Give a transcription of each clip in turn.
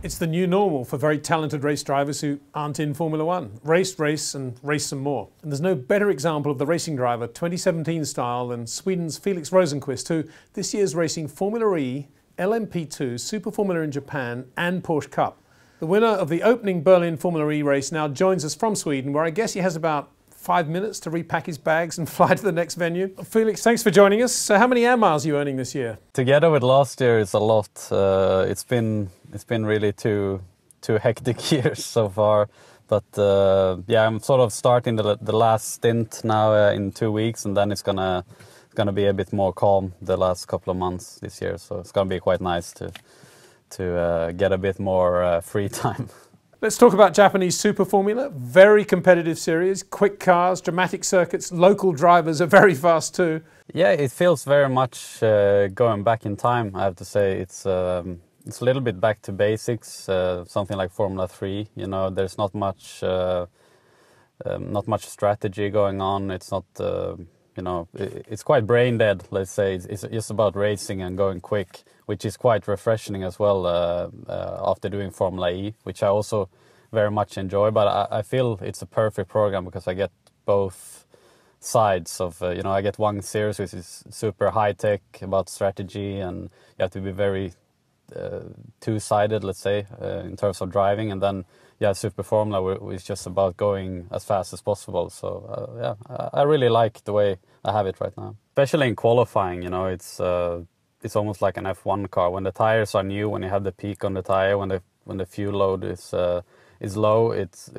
It's the new normal for very talented race drivers who aren't in Formula One. Race, race and race some more. And there's no better example of the racing driver 2017 style than Sweden's Felix Rosenqvist, who this year's racing Formula E, LMP2, Super Formula in Japan and Porsche Cup. The winner of the opening Berlin Formula E race now joins us from Sweden, where I guess he has about 5 minutes to repack his bags and fly to the next venue. Felix, thanks for joining us. So how many air miles are you earning this year? Together with last year, it's a lot. It's been really two hectic years so far. But yeah, I'm sort of starting the last stint now in 2 weeks, and then it's gonna be a bit more calm the last couple of months this year. So it's gonna be quite nice to get a bit more free time. Let's talk about Japanese Super Formula. Very competitive series, quick cars, dramatic circuits, local drivers are very fast too. Yeah, it feels very much going back in time, I have to say. It's a little bit back to basics, something like Formula 3. You know, there's not much strategy going on. It's not, you know, it's quite brain dead, let's say. It's just about racing and going quick, which is quite refreshing as well after doing Formula E, which I also very much enjoy. But I feel it's a perfect program because I get both sides of, you know, I get one series which is super high tech about strategy, and you have to be very two-sided, let's say, in terms of driving, and then yeah, Super Formula, which is just about going as fast as possible. So yeah, I really like the way I have it right now, especially in qualifying. You know, it's almost like an F1 car. When the tires are new, when you have the peak on the tire, when the fuel load is low, it's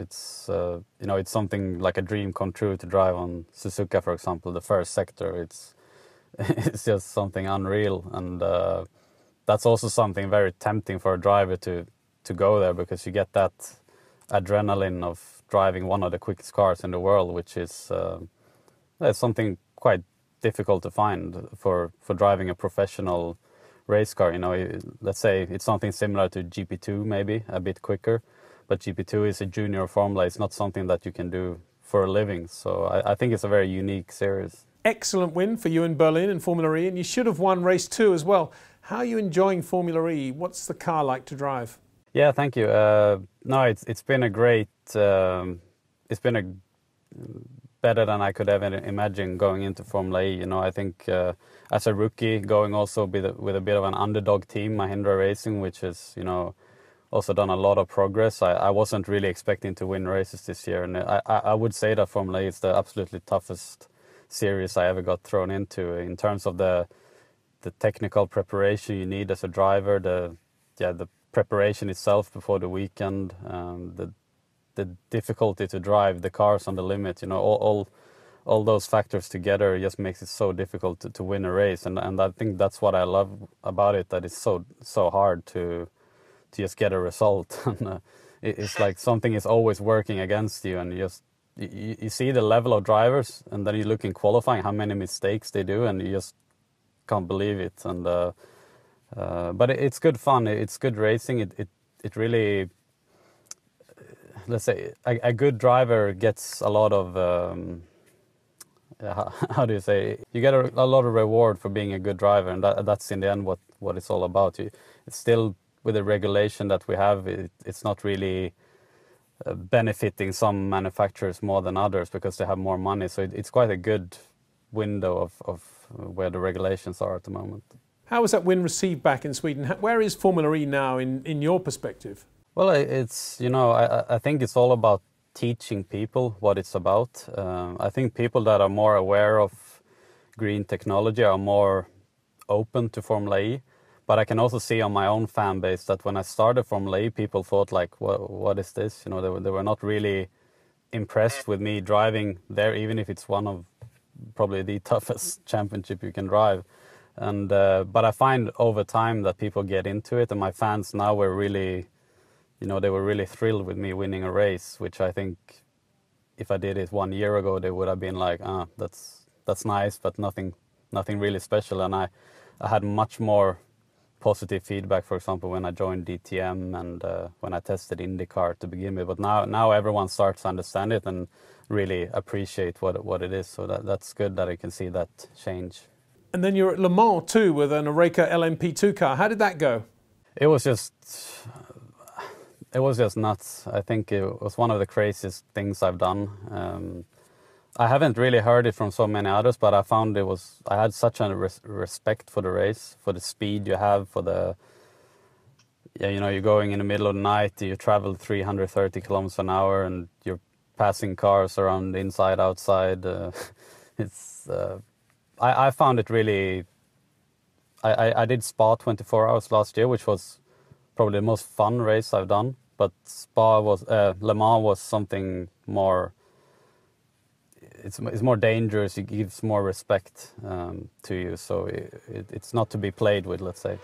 you know, it's something like a dream come true to drive on Suzuka, for example, the first sector. It's just something unreal, and that's also something very tempting for a driver to go there, because you get that adrenaline of driving one of the quickest cars in the world, which is something quite difficult to find for driving a professional race car. You know, let's say it's something similar to GP2, maybe a bit quicker, but GP2 is a junior formula. It's not something that you can do for a living. So I think it's a very unique series. Excellent win for you in Berlin in Formula E, and you should have won race 2 as well. How are you enjoying Formula E? What's the car like to drive? Yeah, thank you. No, it's been a great. It's been better than I could ever imagine going into Formula E. You know, I think as a rookie, going also with a bit of an underdog team, Mahindra Racing, which has, you know, also done a lot of progress. I wasn't really expecting to win races this year, and I would say that Formula E is the absolutely toughest series I ever got thrown into in terms of the technical preparation you need as a driver, the preparation itself before the weekend, the difficulty to drive the cars on the limit. You know, all those factors together just makes it so difficult to win a race, and I think that's what I love about it, that it's so hard to just get a result. And it's like something is always working against you, and you see the level of drivers, and then you look in qualifying how many mistakes they do, and you just can't believe it. And but it's good fun. It's good racing. It really, let's say, a good driver gets a lot of how do you say? You get a lot of reward for being a good driver, and that's in the end what it's all about. It's still, with the regulation that we have, it's not really benefiting some manufacturers more than others because they have more money. So it's quite a good window of where the regulations are at the moment. How was that win received back in Sweden? Where is Formula E now in your perspective? Well, it's, you know, I think it's all about teaching people what it's about. I think people that are more aware of green technology are more open to Formula E. But I can also see on my own fan base that when I started Formula E, people thought like, what is this? You know, they were not really impressed with me driving there, even if it's one of probably the toughest championship you can drive. And but I find over time that people get into it, and my fans now were really, you know, they were really thrilled with me winning a race, which I think if I did it 1 year ago, they would have been like, that's nice, but nothing really special. And I had much more positive feedback, for example, when I joined DTM and when I tested IndyCar to begin with. But now everyone starts to understand it and really appreciate what it is. So that's good that I can see that change. And then you're at Le Mans too with an Oreca LMP2 car. How did that go? It was just It was just nuts. I think it was one of the craziest things I've done. I haven't really heard it from so many others, but I found I had such a respect for the race, for the speed you have, for the, yeah, you know, you're going in the middle of the night, you travel 330 kilometers an hour and you're passing cars around inside, outside. I found it really, I did Spa 24 hours last year, which was probably the most fun race I've done. But Le Mans was something more, it's more dangerous, it gives more respect to you, so it's not to be played with, let's say.